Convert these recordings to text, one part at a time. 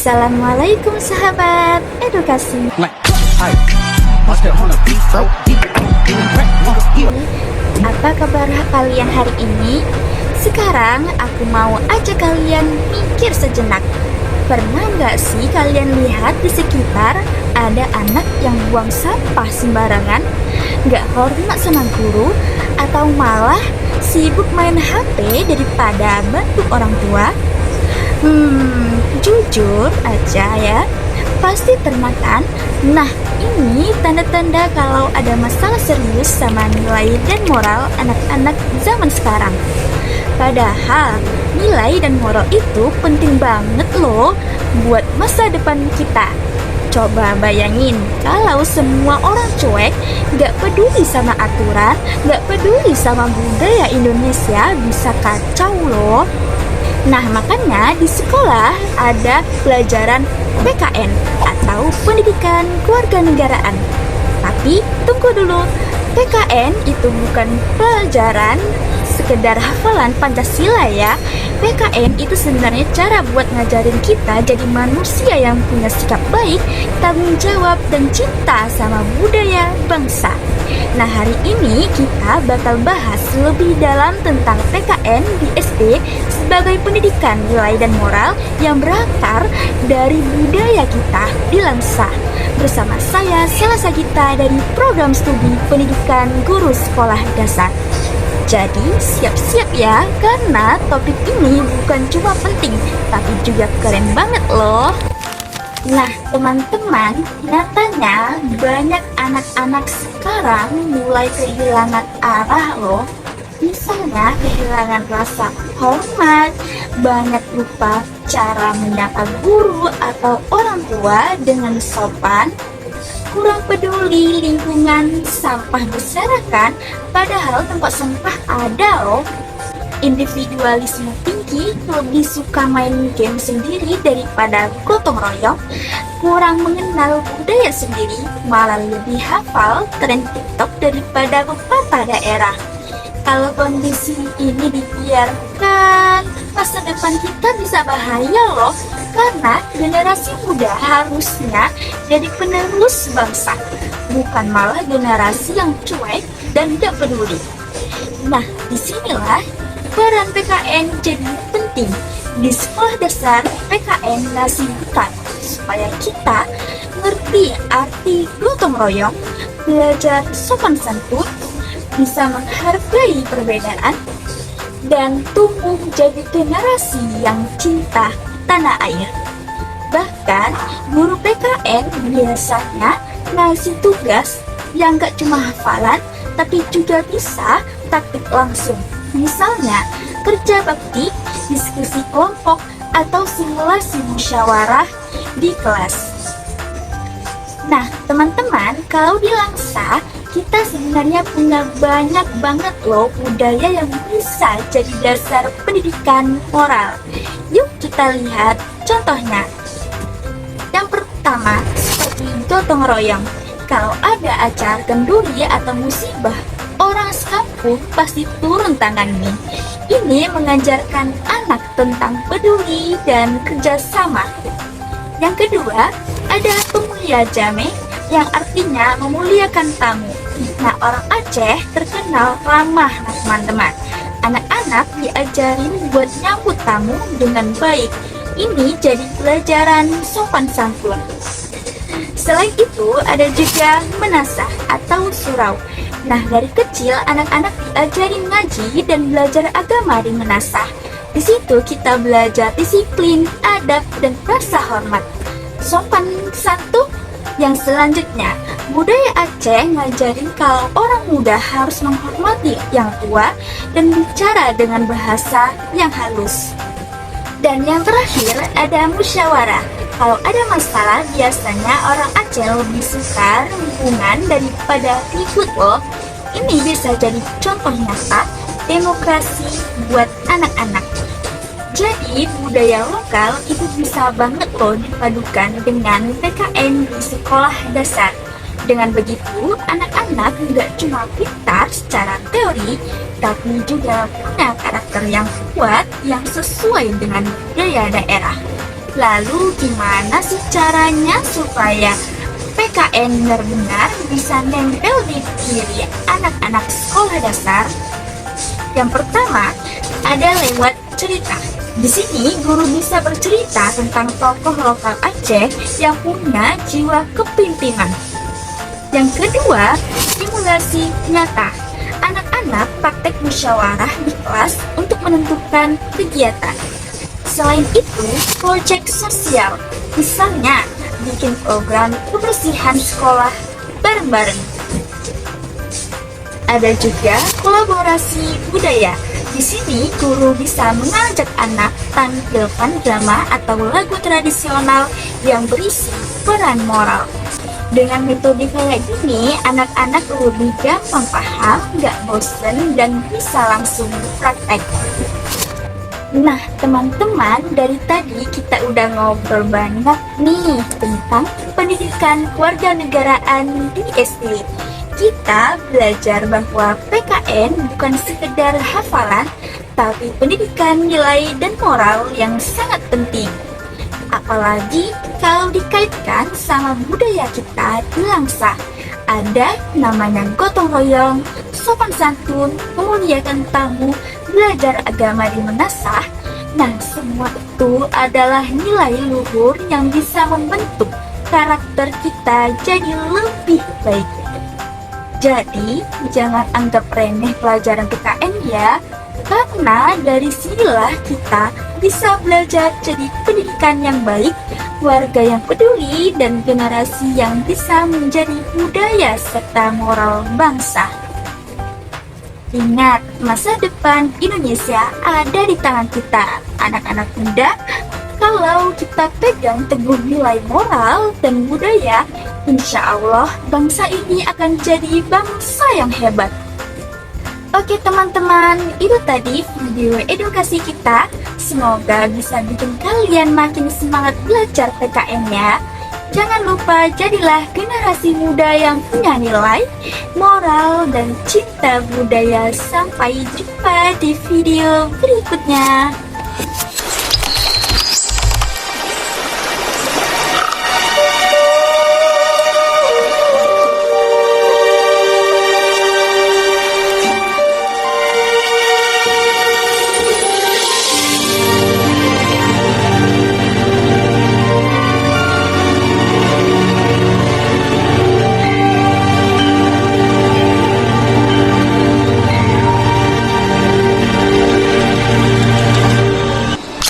Assalamualaikum sahabat edukasi. Apa kabar kalian hari ini? Sekarang aku mau ajak kalian mikir sejenak. Pernah nggak sih kalian lihat di sekitar ada anak yang buang sampah sembarangan, nggak hormat sama guru, atau malah sibuk main HP daripada bantu orang tua? Jujur aja ya, pasti pernah kan? Nah, ini tanda-tanda kalau ada masalah serius sama nilai dan moral anak-anak zaman sekarang. Padahal nilai dan moral itu penting banget loh buat masa depan kita. Coba bayangin kalau semua orang cuek, gak peduli sama aturan, gak peduli sama budaya Indonesia, bisa kacau loh. Nah, makanya di sekolah ada pelajaran PKN atau Pendidikan Kewarganegaraan. Tapi tunggu dulu, PKN itu bukan pelajaran sekedar hafalan Pancasila ya. PKN itu sebenarnya cara buat ngajarin kita jadi manusia yang punya sikap baik, tanggung jawab, dan cinta sama budaya bangsa. Nah, hari ini kita bakal bahas lebih dalam tentang PKN di SD sebagai pendidikan nilai dan moral yang berakar dari budaya kita di Langsa. Bersama saya, Sela Sagita dari Program Studi Pendidikan Guru Sekolah Dasar. Jadi siap-siap ya, karena topik ini bukan cuma penting, tapi juga keren banget loh. Nah teman-teman, nyatanya banyak anak-anak sekarang mulai kehilangan arah loh. Misalnya kehilangan rasa hormat, banyak lupa cara menyapa guru atau orang tua dengan sopan, kurang peduli lingkungan, sampah berserakan, padahal tempat sampah ada loh. Individualisme tinggi, lebih suka main game sendiri daripada gotong royong, kurang mengenal budaya sendiri, malah lebih hafal tren TikTok daripada pepatah daerah. Kalau kondisi ini dibiarkan, masa depan kita bisa bahaya loh, karena generasi muda harusnya jadi penerus bangsa, bukan malah generasi yang cuek dan tidak peduli. Nah, disinilah peran PKN jadi penting. Di sekolah dasar, PKN ngasih bekal supaya kita ngerti arti gotong royong, belajar sopan santun, bisa menghargai perbedaan, dan tumbuh jadi generasi yang cinta tanah air. Bahkan, guru PKN biasanya ngasih tugas yang gak cuma hafalan, tapi juga bisa praktik langsung. Misalnya, kerja bakti, diskusi kelompok, atau simulasi musyawarah di kelas. Nah, teman-teman, kalau di Langsa, kita sebenarnya punya banyak banget loh budaya yang bisa jadi dasar pendidikan moral. Yuk kita lihat contohnya. Yang pertama, seperti gotong royong. Kalau ada acara kenduri atau musibah, orang sekampung pasti turun tangan nih. Ini mengajarkan anak tentang peduli dan kerjasama. Yang kedua, ada pemulia jame yang artinya memuliakan tamu. Nah, orang Aceh terkenal ramah, teman-teman. Anak-anak diajarin buat nyambut tamu dengan baik. Ini jadi pelajaran sopan santun. Selain itu, ada juga menasah atau surau. Nah, dari kecil anak-anak diajarin ngaji dan belajar agama di menasah. Di situ kita belajar disiplin, adab, dan rasa hormat. Sopan santun. Yang selanjutnya, budaya Aceh ngajarin kalau orang muda harus menghormati yang tua dan bicara dengan bahasa yang halus. Dan yang terakhir, ada musyawarah. Kalau ada masalah, biasanya orang Aceh lebih suka hubungan daripada ribut loh. Ini bisa jadi contoh nyata demokrasi buat anak-anak. Jadi budaya lokal itu bisa banget loh dipadukan dengan PKN di sekolah dasar. Dengan begitu, anak-anak nggak cuma pintar secara teori, tapi juga punya karakter yang kuat yang sesuai dengan budaya daerah. Lalu gimana sih caranya supaya PKN benar-benar bisa nempel di diri anak-anak sekolah dasar? Yang pertama, ada lewat cerita. Di sini guru bisa bercerita tentang tokoh lokal Aceh yang punya jiwa kepemimpinan. Yang kedua, simulasi nyata. Anak-anak praktek musyawarah di kelas untuk menentukan kegiatan. Selain itu, proyek sosial, misalnya bikin program kebersihan sekolah bareng-bareng. Ada juga kolaborasi budaya. Di sini guru bisa mengajak anak tampilkan drama atau lagu tradisional yang berisi peran moral. Dengan metode kayak gini, anak-anak lebih gampang paham, gak bosen, dan bisa langsung praktek. Nah, teman-teman, dari tadi kita udah ngobrol banyak nih tentang pendidikan kewarganegaraan di SD. Kita belajar bahwa PKN bukan sekedar hafalan, tapi pendidikan nilai dan moral yang sangat penting. Apalagi kalau dikaitkan sama budaya kita di Langsa. Ada namanya gotong royong, sopan santun, memuliakan tamu, belajar agama di menasah. Nah, semua itu adalah nilai luhur yang bisa membentuk karakter kita jadi lebih baik. Jadi, jangan anggap remeh pelajaran PKN ya, karena dari sinilah kita bisa belajar jadi pendidikan yang baik, warga yang peduli, dan generasi yang bisa menjadi budaya serta moral bangsa. Ingat, masa depan Indonesia ada di tangan kita, anak-anak muda. Kalau kita pegang teguh nilai moral dan budaya, insya Allah bangsa ini akan jadi bangsa yang hebat. Oke teman-teman, itu tadi video edukasi kita. Semoga bisa bikin kalian makin semangat belajar PKN-nya. Jangan lupa jadilah generasi muda yang punya nilai, moral, dan cinta budaya. Sampai jumpa di video berikutnya.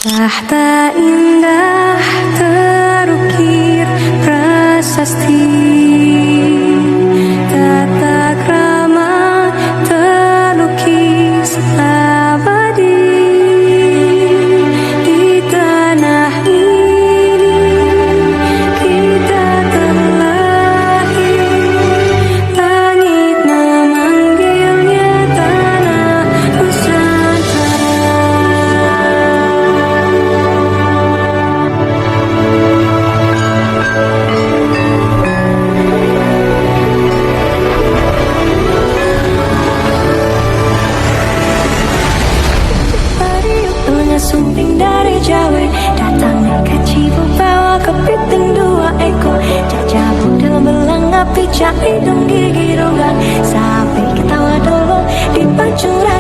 Tahta indah terukir prasasti, tata krama terlukis abadi. Di tanah ini kita terlahir, langit memanggilnya tanah Nusantara. Sumping dari Jawa datang ke Cibubur bawa kepiting 2 ekor, jajah budel belang api cak hidung gigi rongga, sampai ketawa dulu di pancuran.